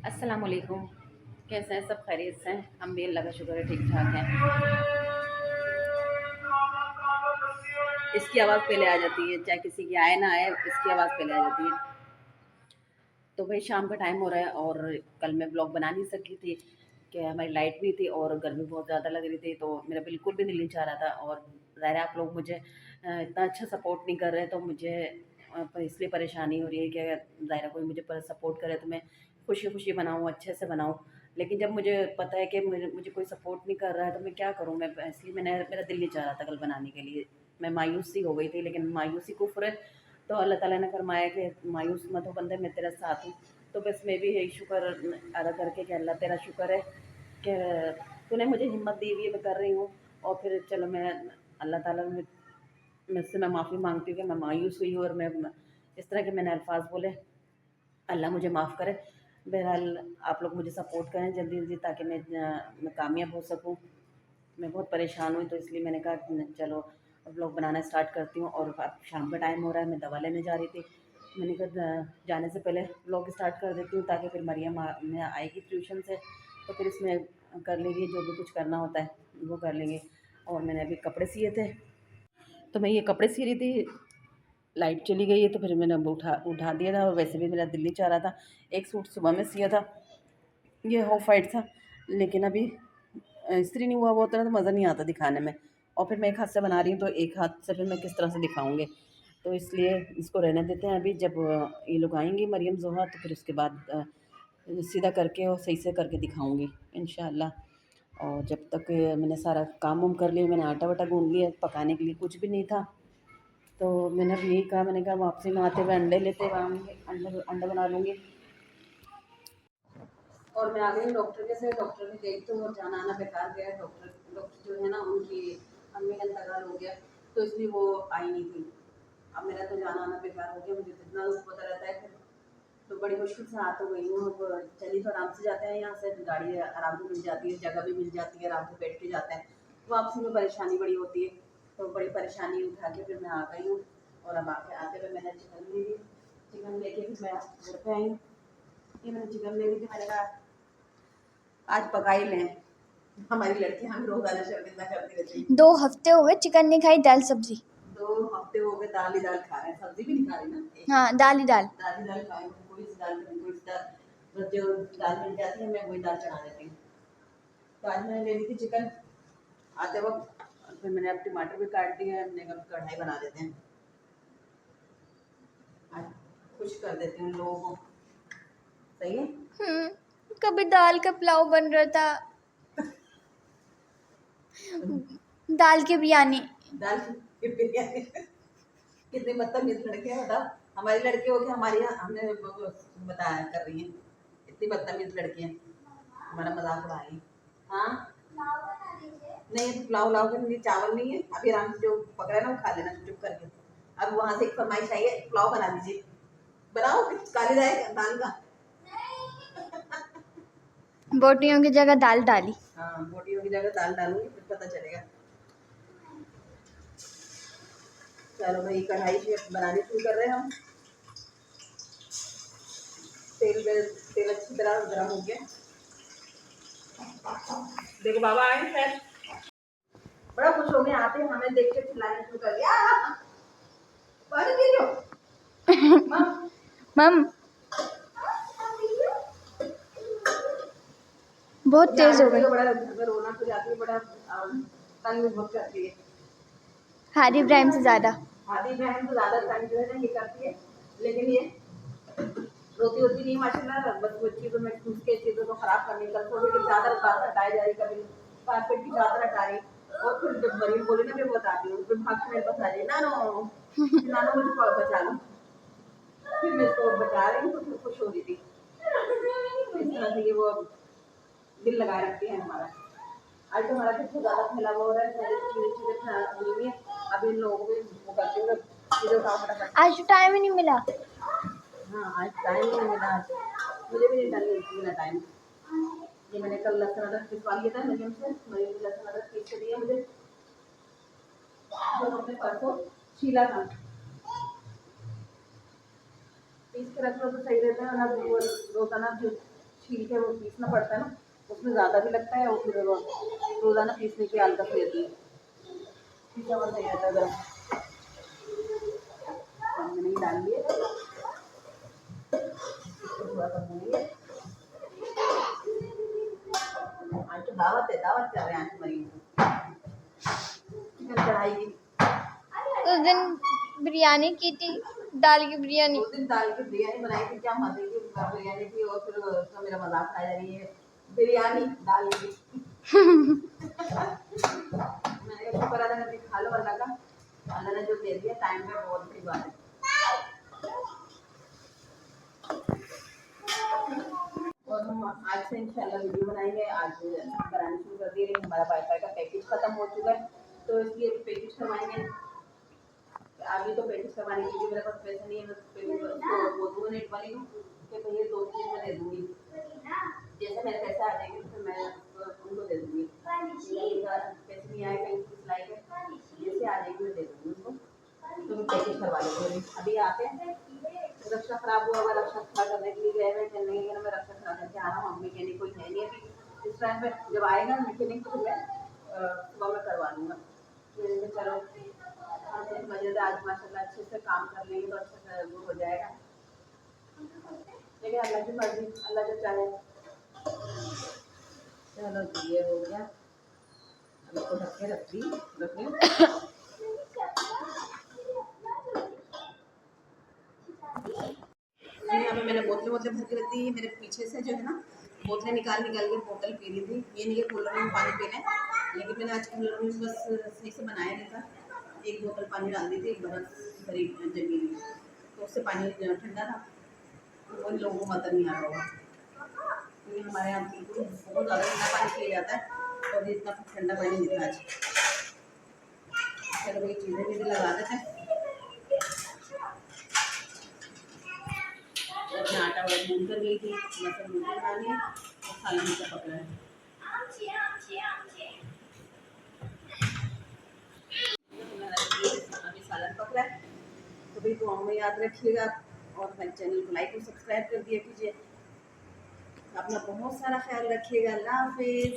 अस्सलाम वालेकुम। कैसे हैं सब? खैरियत से हैं? हम भी अल्लाह का शुक्र है ठीक ठाक हैं। इसकी आवाज़ पहले आ जाती है, चाहे किसी की आए ना आए, इसकी आवाज़ पहले आ जाती है। तो भाई शाम का टाइम हो रहा है और कल मैं ब्लॉग बना नहीं सकी थी कि हमारी लाइट भी थी और गर्मी बहुत ज़्यादा लग रही थी, तो मेरा बिल्कुल भी दिल नहीं चाह रहा था। और ज़ाहिर है आप लोग मुझे इतना अच्छा सपोर्ट नहीं कर रहे, तो मुझे इसलिए परेशानी हो रही है कि अगर ज़ाहिर है कोई मुझे सपोर्ट करे तो मैं खुशी खुशी बनाऊँ, अच्छे से बनाऊँ। लेकिन जब मुझे पता है कि मुझे कोई सपोर्ट नहीं कर रहा है तो मैं क्या करूँ? मैं इसलिए मेरा दिल नहीं चाह रहा था कल बनाने के लिए। मैं मायूसी हो गई थी, लेकिन मायूसी कुफ़्र है। तो अल्लाह ताला ने फरमाया कि मायूस मत हो बंदे, मैं तेरा साथ हूँ। तो बस मैं भी यही शुक्र अदा करके कि अल्लाह तेरा शुक्र है कि तूने मुझे हिम्मत दी हुई है, मैं कर रही हूँ। और फिर चलो मैं अल्लाह ताला मुझसे मैं माफ़ी मांगती हूँ कि मैं मायूस हुई हूँ और मैं इस तरह के मैंने अल्फाज बोले। अल्लाह मुझे माफ़ करे। बहरहाल आप लोग मुझे सपोर्ट करें जल्दी जल्दी, ताकि मैं कामयाब हो सकूँ। मैं बहुत परेशान हुई, तो इसलिए मैंने कहा कि चलो अब व्लॉग बनाना स्टार्ट करती हूँ। और अब शाम का टाइम हो रहा है, मैं दवा लेने जा रही थी। मैंने कहा जाने से पहले व्लॉग स्टार्ट कर देती हूँ, ताकि फिर मरियम मैं आएगी ट्यूशन से तो फिर इसमें कर लेंगे, जो भी कुछ करना होता है वो कर लेंगे। और मैंने अभी कपड़े सिए थे, तो मैं ये कपड़े सी रही थी, लाइट चली गई है तो फिर मैंने अब उठा उठा दिया था। और वैसे भी मेरा दिल नहीं चाह रहा था। एक सूट सुबह में सिया था, ये ऑफ वाइट था, लेकिन अभी इस्त्री नहीं हुआ, वो होता है तो मज़ा नहीं आता दिखाने में। और फिर मैं एक हाथ से बना रही हूँ, तो एक हाथ से फिर मैं किस तरह से दिखाऊँगी? तो इसलिए इसको रहने देते हैं अभी। जब ये लोग आएँगी मरियम ज़ोहा, तो फिर उसके बाद सीधा करके और सही से करके दिखाऊँगी इंशाअल्लाह। और जब तक मैंने सारा काम वाम कर लिया, मैंने आटा वाटा गूँध लिया, पकाने के लिए कुछ भी नहीं था। तो मैंने अब यही कहा, मैंने कहा वापसी में आते हुए अंडे लेते आऊँगी, अंडा बना लूँगी। और मैं आ गई डॉक्टर के से, डॉक्टर ने देखते हुए जाना आना बेकार गया। डॉक्टर डॉक्टर जो है ना, उनकी अम्मी का इंतकाल हो गया, तो इसलिए वो आई नहीं थी। अब मेरा तो जाना आना बेकार हो गया, मुझे कितना दुख होता रहता है फिर। तो बड़ी मुश्किल से आ तो गई हूँ। अब चली तो आराम से जाते हैं, यहाँ से गाड़ी आराम से मिल जाती है, जगह भी मिल जाती है, आराम से बैठ के जाते हैं। वापसी में परेशानी बड़ी होती है, तो बड़ी परेशानी उठा के फिर मैं आ गई हूँ। और अब आके आते हुए मैंने चिकन ले ली, चिकन लेके फिर मैं घर पे आई हूँ। ये मैंने चिकन ले ली थी, मैंने कहा आज पका ही लें। हमारी लड़की हमें रोजाना शर्मिंदा करती रहती है। 2 हफ्ते हो गए चिकन नहीं खाई, दाल सब्जी। 2 हफ्ते हो गए दाल ही दाल खा रहे हैं, सब्जी भी नहीं खा रही ना। हाँ, दाल ही दाल। दाल ही दाल खाए, कोई सी दाल कभी कोई सी दाल, बस जो दाल मिल जाती है मैं वही दाल चढ़ा देती हूँ। तो आज मैंने ले ली थी चिकन आते वक्त। और फिर मैंने अब टमाटर भी काट दिए हैं, हमने कहा कढ़ाई बना देते हैं, आज खुश कर देती हूँ लोगों को। सही है। कभी दाल का पुलाव बन रहा था, दाल की बिरयानी। दाल की बिरयानी। कितनी बदतमीज लड़के हैं बताओ। हमारी लड़की हो के हमारी यहाँ हमने बताया कर रही है, इतनी बदतमीज लड़की है, हमारा मजाक उड़ा रही है। हाँ नहीं, तो पुलाव उलाव के लिए चावल नहीं है, अभी आराम से जो पकड़ा है ना वो खा लेना चुप करके। अब वहां से एक फरमाइश आई है, पुलाव बना दीजिए। बनाओ काली दाल का। बोटियों की जगह दाल डाली। हाँ बोटियों की जगह दाल डालूंगी, फिर पता चलेगा। चलो भाई कढ़ाई से बनानी शुरू कर रहे हैं हम। तेल अच्छी तरह गर्म हो गया। देखो बाबा आए शायद, बड़ा खुश हो गए, आते हमें देख के चिल्लाने शुरू कर दिया। पानी पी रही हो माँ? मम बहुत तेज हो गई। तो बड़ा अगर रोना तो जाती है, बड़ा तंग बहुत करती है। हादी इब्राहिम से ज्यादा। आधी बहन तो ज्यादा तंग जो है ना ये करती है, लेकिन ये रोती होती नहीं माशाल्लाह। बस वो चीज़ों में घुस के चीज़ों को खराब करने का, सोने की चादर हटाई जा रही, कभी कारपेट की चादर हटा रही। और फिर जब मरीम बोले ना, मैं बताती हूँ, फिर भाग के मेरे पास आ जाए, नानो मुझे बचा लो। फिर मैं इसको बचा रही हूँ तो फिर खुश हो रही थी। इस तरह से ये वो दिल लगाए रखती है हमारा। आज तो हमारा कितना ज़्यादा फैला हुआ हो रहा है, सारी चीज़ें हुई हुई है। अब इन लोगों को वो करती हूँ, चीज़ें उठाओ फटाफट। आज तो टाइम ही नहीं मिला। हाँ आज टाइम नहीं मिला, आज मुझे भी नहीं मिला टाइम। ये मैंने कल लहसुन अदरक पिसवा लिया था मरियम से, मरियम ने लहसुन अदरक पीस के दिया मुझे, जो हमने परसों छीला था। पीस के रख लो तो सही रहता है ना, वो रोजाना जो छील के वो पीसना पड़ता है ना, उसमें ज़्यादा भी लगता है और फिर वो रोज़ाना पीसने की आदत रहती है। चावल नहीं आता गर्म, मैंने नहीं डाल लिए, इसको थोड़ा सा भूनिए। आज तो दावत है, दावत कर रहे हैं आज मरीज चिकन कढ़ाई की। उस दिन बिरयानी की थी, दाल की बिरयानी। उस दिन दाल की बिरयानी बनाई थी, क्या मजे की बिरयानी थी, और फिर उसका मेरा मजाक खाया जा रही है बिरयानी दाल की। मैंने कहा शुक्र अदा करके खा लो अल्लाह का, अल्लाह ने जो दे दिया टाइम पे, बहुत बड़ी बात है। और हम आज से इंशाल्लाह वीडियो बनाएंगे, आज बनाना शुरू कर दिए, लेकिन हमारा वाईफाई का पैकेज खत्म हो चुका है, तो इसलिए पैकेज करवाएंगे। अभी तो पैकेज करवाने के लिए मेरे पास पैसे नहीं है, मैं बोल दूँगा नेट वाली को कि भैया 2 दिन में दे दूँगी, जैसे मेरे पैसे आ जाएंगे तो फिर मैं उनको दे दूँगी। पैसे नहीं आए कहीं से सिलाई के, जैसे आ जाएंगे मैं दे दूँगी उनको, तो मैं पैकेज करवा लेंगे। अभी आते हैं, रक्षा खराब हुआ, मैं रक्षा खराब करने के लिए गए हुए, कहने लगे मैं रक्षा खराब करके आ रहा हूँ, मम्मी कहने कोई है नहीं अभी इस टाइम पे, जब आएगा मैकेनिक तो मैं सुबह में करवा लूँगा। चलो मजे से आज माशाल्लाह अच्छे से काम कर लेंगे तो अच्छा से वो हो जाएगा, लेकिन अल्लाह की मर्जी, अल्लाह जो चाहे। चलो ये हो गया, अब इसको ढक के रख दी। यहाँ पे मैंने बोतलें भर के रख दी, मेरे पीछे से जो है ना बोतलें निकाल के बोतल पी रही थी। ये नहीं है कूलर में पानी पी लें, लेकिन मैंने आज कूलर में बस सही से बनाया नहीं था, एक बोतल पानी डाल दी थी, एक बर्फ भरी जमी हुई, तो उससे पानी ठंडा था, तो उन लोगों को मज़ा नहीं आ रहा होगा, क्योंकि हमारे यहाँ बिल्कुल बहुत ज़्यादा ठंडा पानी पिया जाता है, और इतना ठंडा पानी नहीं था आज। चलो वही चीज़ें भी लगा देते हैं, अपना आटा वाटा भून कर गई थी, मसल भून कर डाली है और सालन का पकड़ा है। अभी सालन पकड़ा है, तो भाई दुआओं में याद रखिएगा, और मेरे चैनल को लाइक और सब्सक्राइब कर दिया कीजिए। अपना बहुत सारा ख्याल रखिएगा। अल्लाह हाफिज़।